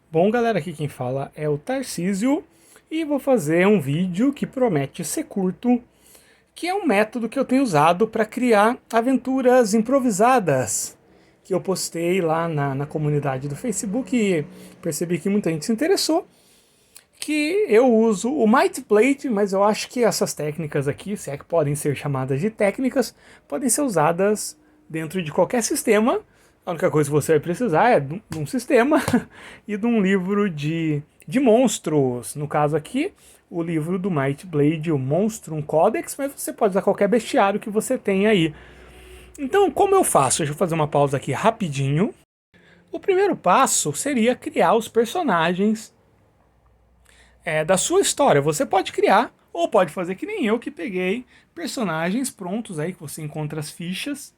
Bom, galera, aqui quem fala é o Tarcísio e vou fazer um vídeo que promete ser curto, que é um método que eu tenho usado para criar aventuras improvisadas, que eu postei lá na comunidade do Facebook e percebi que muita gente se interessou, que eu uso o Might Blade, mas eu acho que essas técnicas aqui, se é que podem ser chamadas de técnicas, podem ser usadas dentro de qualquer sistema. A única coisa que você vai precisar é de um sistema e de um livro de monstros. No caso aqui, o livro do Might Blade, o Monstrum Codex, mas você pode usar qualquer bestiário que você tenha aí. Então, como eu faço? Deixa eu fazer uma pausa aqui rapidinho. O primeiro passo seria criar os personagens da sua história. Você pode criar, ou pode fazer que nem eu, que peguei personagens prontos aí, que você encontra as fichas.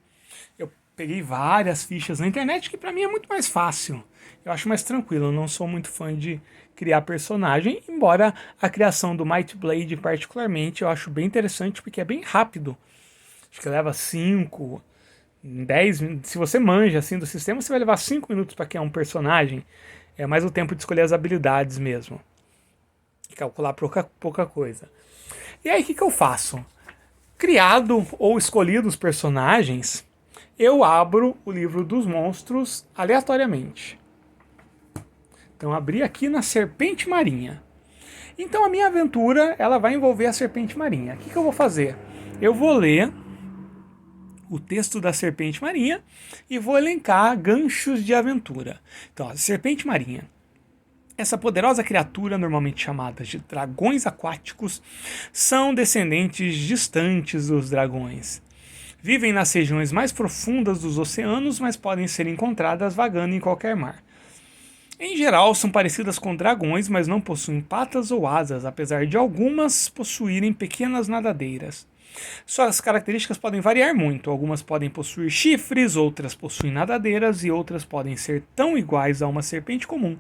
Eu peguei várias fichas na internet, que pra mim é muito mais fácil. Eu acho mais tranquilo, eu não sou muito fã de criar personagem, embora a criação do Might Blade particularmente eu acho bem interessante, porque é bem rápido. Acho que leva 5, 10 minutos. Se você manja assim do sistema, você vai levar 5 minutos para criar um personagem. É mais o tempo de escolher as habilidades mesmo. Calcular pouca coisa. E aí o que eu faço? Criado ou escolhido os personagens, eu abro o livro dos monstros aleatoriamente. Então abri aqui na Serpente Marinha. Então a minha aventura ela vai envolver a Serpente Marinha. O que eu vou fazer? Eu vou ler o texto da Serpente Marinha e vou elencar ganchos de aventura. Então, a Serpente Marinha. Essa poderosa criatura, normalmente chamada de dragões aquáticos, são descendentes distantes dos dragões. Vivem nas regiões mais profundas dos oceanos, mas podem ser encontradas vagando em qualquer mar. Em geral, são parecidas com dragões, mas não possuem patas ou asas, apesar de algumas possuírem pequenas nadadeiras. Suas características podem variar muito. Algumas podem possuir chifres, outras possuem nadadeiras e outras podem ser tão iguais a uma serpente comum,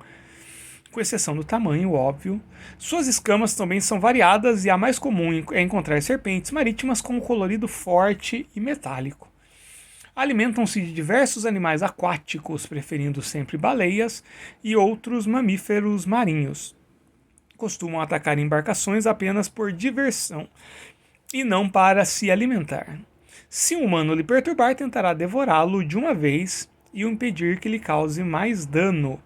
com exceção do tamanho, óbvio. Suas escamas também são variadas e a mais comum é encontrar serpentes marítimas com um colorido forte e metálico. Alimentam-se de diversos animais aquáticos, preferindo sempre baleias e outros mamíferos marinhos. Costumam atacar embarcações apenas por diversão e não para se alimentar. Se um humano lhe perturbar, tentará devorá-lo de uma vez e o impedir que lhe cause mais dano.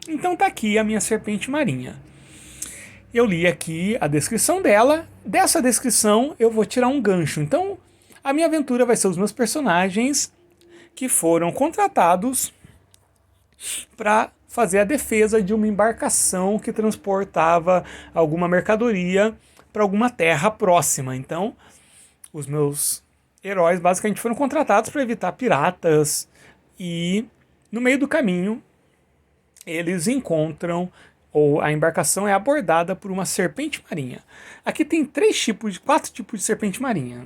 Então tá aqui a minha serpente marinha. Eu li aqui a descrição dela. Dessa descrição eu vou tirar um gancho. Então a minha aventura vai ser os meus personagens que foram contratados para fazer a defesa de uma embarcação que transportava alguma mercadoria para alguma terra próxima. Então, os meus heróis basicamente foram contratados para evitar piratas e no meio do caminho eles encontram ou a embarcação é abordada por uma serpente marinha. Aqui tem quatro tipos de serpente marinha.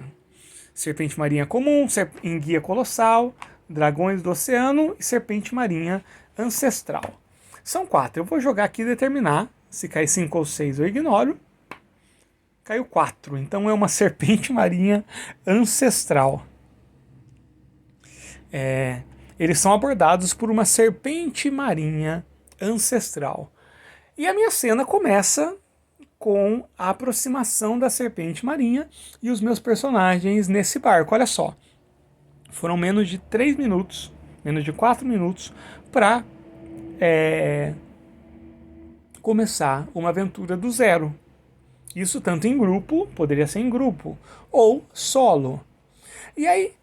Serpente marinha comum, enguia colossal, dragões do oceano e serpente marinha ancestral. São 4. Eu vou jogar aqui e determinar. Se cair 5 ou 6 eu ignoro. Caiu 4. Então é uma serpente marinha ancestral. Eles são abordados por uma serpente marinha ancestral. E a minha cena começa com a aproximação da serpente marinha e os meus personagens nesse barco. Olha só, foram menos de 3 minutos, menos de 4 minutos para começar uma aventura do zero. Isso tanto em grupo, poderia ser em grupo, ou solo. E aí,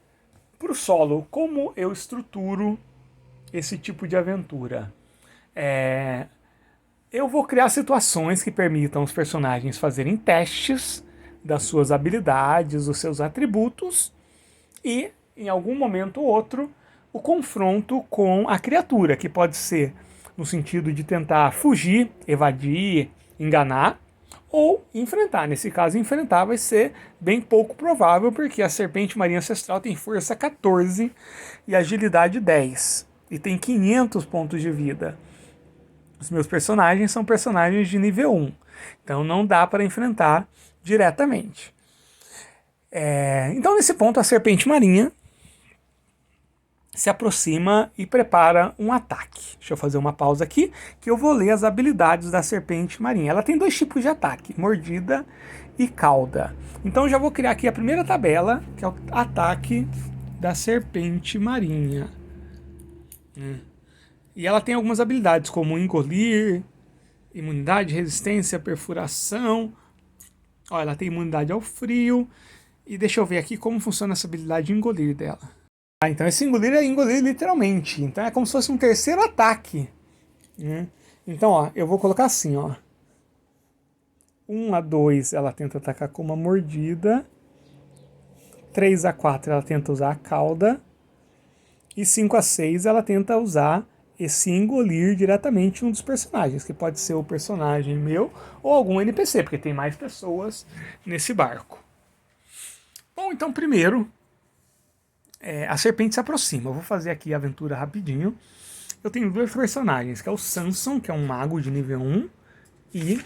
para o solo, como eu estruturo esse tipo de aventura? Eu vou criar situações que permitam os personagens fazerem testes das suas habilidades, dos seus atributos e, em algum momento ou outro, o confronto com a criatura, que pode ser no sentido de tentar fugir, evadir, enganar ou enfrentar. Nesse caso, enfrentar vai ser bem pouco provável, porque a serpente marinha ancestral tem força 14 e agilidade 10 e tem 500 pontos de vida. Os meus personagens são personagens de nível 1, então não dá para enfrentar diretamente. Então, nesse ponto, a serpente marinha se aproxima e prepara um ataque. Deixa eu fazer uma pausa aqui, que eu vou ler as habilidades da serpente marinha. Ela tem 2 tipos de ataque, mordida e cauda. Então eu já vou criar aqui a primeira tabela, que é o ataque da serpente marinha. E ela tem algumas habilidades, como engolir, imunidade, resistência, perfuração. Ó, ela tem imunidade ao frio. E deixa eu ver aqui como funciona essa habilidade de engolir dela. Então esse engolir é engolir literalmente. Então é como se fosse um terceiro ataque. Então, ó, eu vou colocar assim, ó. 1 a 2 ela tenta atacar com uma mordida. 3 a 4 ela tenta usar a cauda. E 5 a 6 ela tenta usar esse engolir diretamente um dos personagens, que pode ser o personagem meu ou algum NPC, porque tem mais pessoas nesse barco. Bom, então primeiro, a serpente se aproxima. Eu vou fazer aqui a aventura rapidinho. Eu tenho 2 personagens, que é o Samson, que é um mago de nível 1, e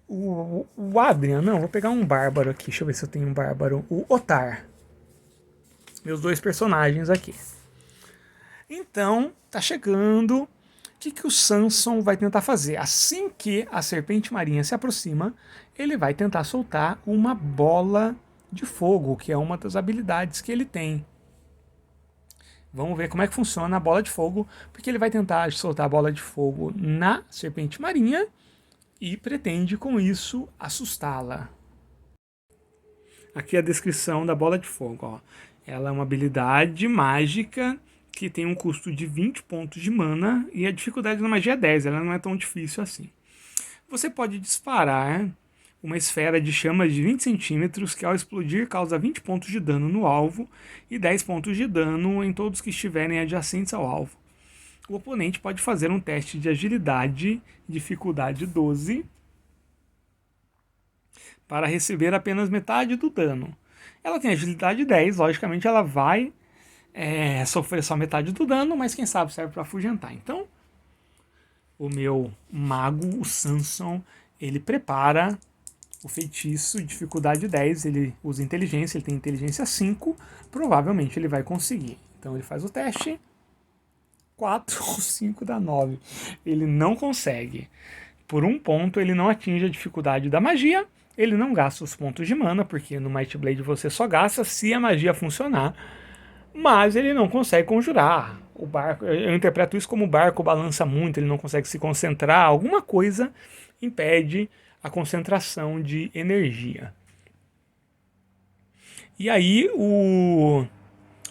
o Adrian. Não, vou pegar um bárbaro aqui. Deixa eu ver se eu tenho um bárbaro. O Otar. Meus 2 personagens aqui. Então, tá chegando. O que o Samson vai tentar fazer? Assim que a serpente marinha se aproxima, ele vai tentar soltar uma bola de fogo, que é uma das habilidades que ele tem. Vamos ver como é que funciona a bola de fogo, porque ele vai tentar soltar a bola de fogo na serpente marinha e pretende com isso assustá-la. Aqui a descrição da bola de fogo. Ó. Ela é uma habilidade mágica que tem um custo de 20 pontos de mana e a dificuldade na magia é 10, ela não é tão difícil assim. Você pode disparar uma esfera de chamas de 20 centímetros que ao explodir causa 20 pontos de dano no alvo e 10 pontos de dano em todos que estiverem adjacentes ao alvo. O oponente pode fazer um teste de agilidade, dificuldade 12, para receber apenas metade do dano. Ela tem agilidade 10, logicamente ela vai sofrer só metade do dano, mas quem sabe serve para afugentar. Então, o meu mago, o Samson, ele prepara o feitiço, dificuldade 10, ele usa inteligência, ele tem inteligência 5, provavelmente ele vai conseguir. Então ele faz o teste, 4 ou 5 dá 9. Ele não consegue. Por 1 ponto ele não atinge a dificuldade da magia, ele não gasta os pontos de mana, porque no Might Blade você só gasta se a magia funcionar, mas ele não consegue conjurar. O barco, eu interpreto isso como o barco balança muito, ele não consegue se concentrar, alguma coisa impede a concentração de energia. E aí o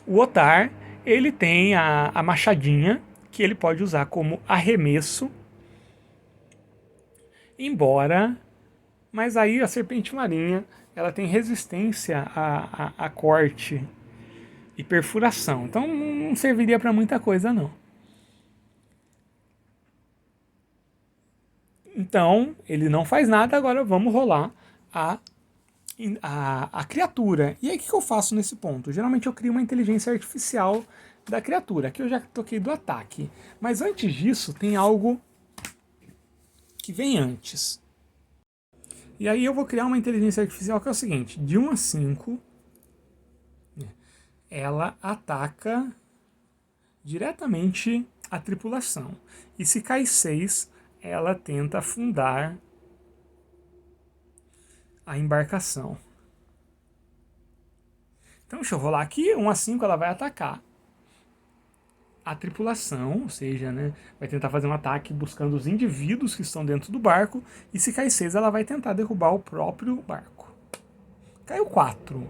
Otar, ele tem a machadinha que ele pode usar como arremesso, mas aí a serpente marinha ela tem resistência a corte e perfuração, então não serviria para muita coisa não. Então ele não faz nada, agora vamos rolar a criatura. E aí o que eu faço nesse ponto? Geralmente eu crio uma inteligência artificial da criatura, que eu já toquei do ataque. Mas antes disso tem algo que vem antes. E aí eu vou criar uma inteligência artificial que é o seguinte, de 1 a 5, ela ataca diretamente a tripulação. E se cai 6, ela tenta afundar a embarcação. Então deixa eu rolar aqui, 1 a 5 ela vai atacar a tripulação, ou seja, né, vai tentar fazer um ataque buscando os indivíduos que estão dentro do barco, e se cair 6 ela vai tentar derrubar o próprio barco. Caiu 4.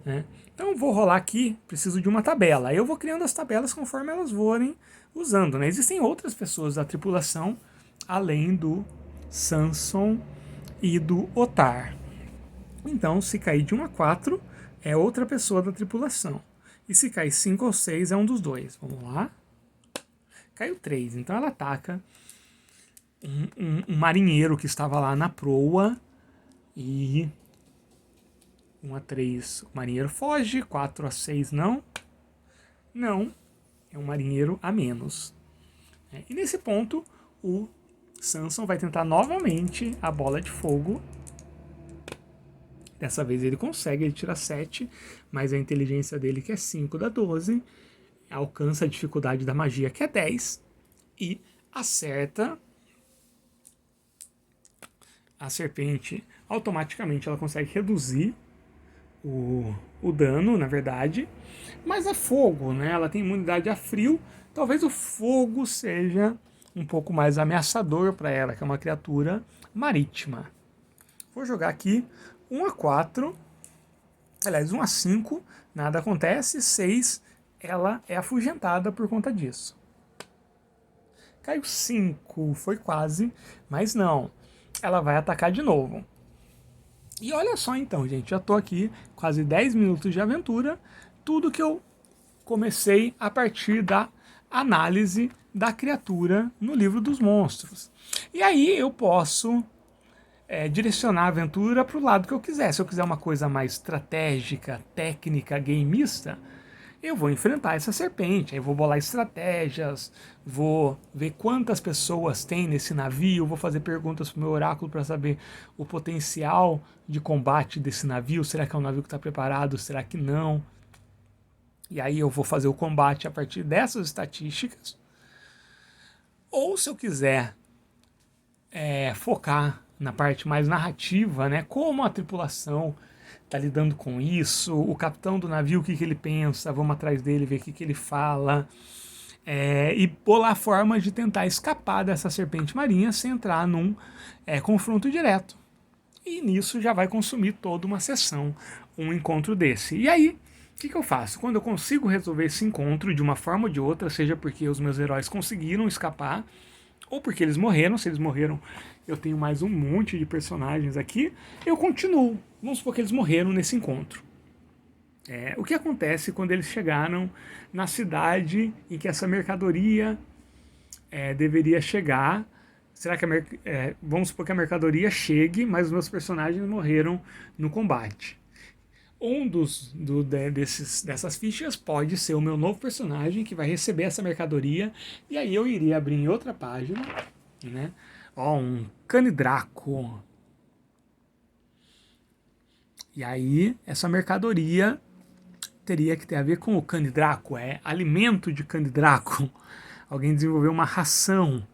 Né? Então eu vou rolar aqui, preciso de uma tabela. Aí eu vou criando as tabelas conforme elas forem usando. Né? Existem outras pessoas da tripulação, além do Samson e do Otar. Então, se cair de 1 a 4, é outra pessoa da tripulação. E se cair 5 ou 6, é um dos dois. Vamos lá. Caiu 3. Então ela ataca um marinheiro que estava lá na proa. E 1 a 3, o marinheiro foge. 4 a 6, não. Não. É um marinheiro a menos. E nesse ponto, o Samson vai tentar novamente a bola de fogo. Dessa vez ele consegue, ele tira 7, mas a inteligência dele, que é 5, dá 12, alcança a dificuldade da magia, que é 10, e acerta a serpente. Automaticamente ela consegue reduzir o dano, na verdade, mas é fogo, né? Ela tem imunidade a frio, talvez o fogo seja um pouco mais ameaçador para ela, que é uma criatura marítima. Vou jogar aqui 1 a 4, aliás, 1 a 5, nada acontece, 6, ela é afugentada por conta disso. Caiu 5, foi quase, mas não, ela vai atacar de novo. E olha só então, gente, já tô aqui quase 10 minutos de aventura, tudo que eu comecei a partir da análise da criatura no livro dos monstros. E aí eu posso direcionar a aventura para o lado que eu quiser. Se eu quiser uma coisa mais estratégica, técnica, gameista, eu vou enfrentar essa serpente, aí vou bolar estratégias, vou ver quantas pessoas tem nesse navio, vou fazer perguntas pro meu oráculo para saber o potencial de combate desse navio, será que é um navio que está preparado, será que não? E aí eu vou fazer o combate a partir dessas estatísticas. Ou se eu quiser focar na parte mais narrativa, né, como a tripulação está lidando com isso, o capitão do navio, o que ele pensa, vamos atrás dele, ver o que ele fala, e bolar formas de tentar escapar dessa serpente marinha sem entrar num confronto direto. E nisso já vai consumir toda uma sessão, um encontro desse. E aí, o que eu faço? Quando eu consigo resolver esse encontro de uma forma ou de outra, seja porque os meus heróis conseguiram escapar, ou porque eles morreram, se eles morreram eu tenho mais um monte de personagens aqui, eu continuo. Vamos supor que eles morreram nesse encontro. O que acontece quando eles chegaram na cidade em que essa mercadoria deveria chegar? Será que vamos supor que a mercadoria chegue, mas os meus personagens morreram no combate. Um dessas fichas pode ser o meu novo personagem que vai receber essa mercadoria, e aí eu iria abrir em outra página, né? Um canidraco. E aí essa mercadoria teria que ter a ver com o canidraco, alimento de canidraco. Alguém desenvolveu uma ração.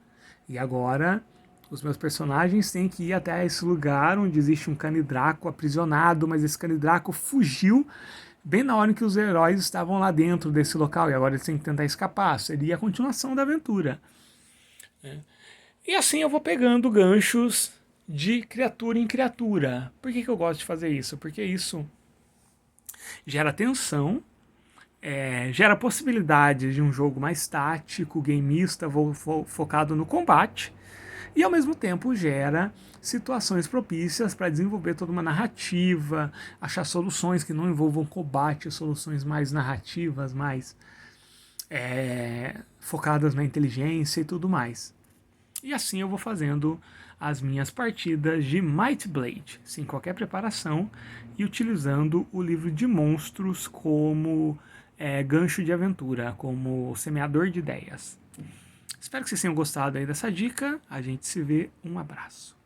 E agora os meus personagens têm que ir até esse lugar onde existe um canidraco aprisionado, mas esse canidraco fugiu bem na hora em que os heróis estavam lá dentro desse local, e agora eles têm que tentar escapar. Seria a continuação da aventura. E assim eu vou pegando ganchos de criatura em criatura. Por que eu gosto de fazer isso? Porque isso gera tensão, gera possibilidades de um jogo mais tático, gameista, focado no combate, e ao mesmo tempo gera situações propícias para desenvolver toda uma narrativa, achar soluções que não envolvam combate, soluções mais narrativas, mais focadas na inteligência e tudo mais. E assim eu vou fazendo as minhas partidas de Might Blade, sem qualquer preparação, e utilizando o livro de monstros como gancho de aventura, como semeador de ideias. Espero que vocês tenham gostado aí dessa dica. A gente se vê. Um abraço.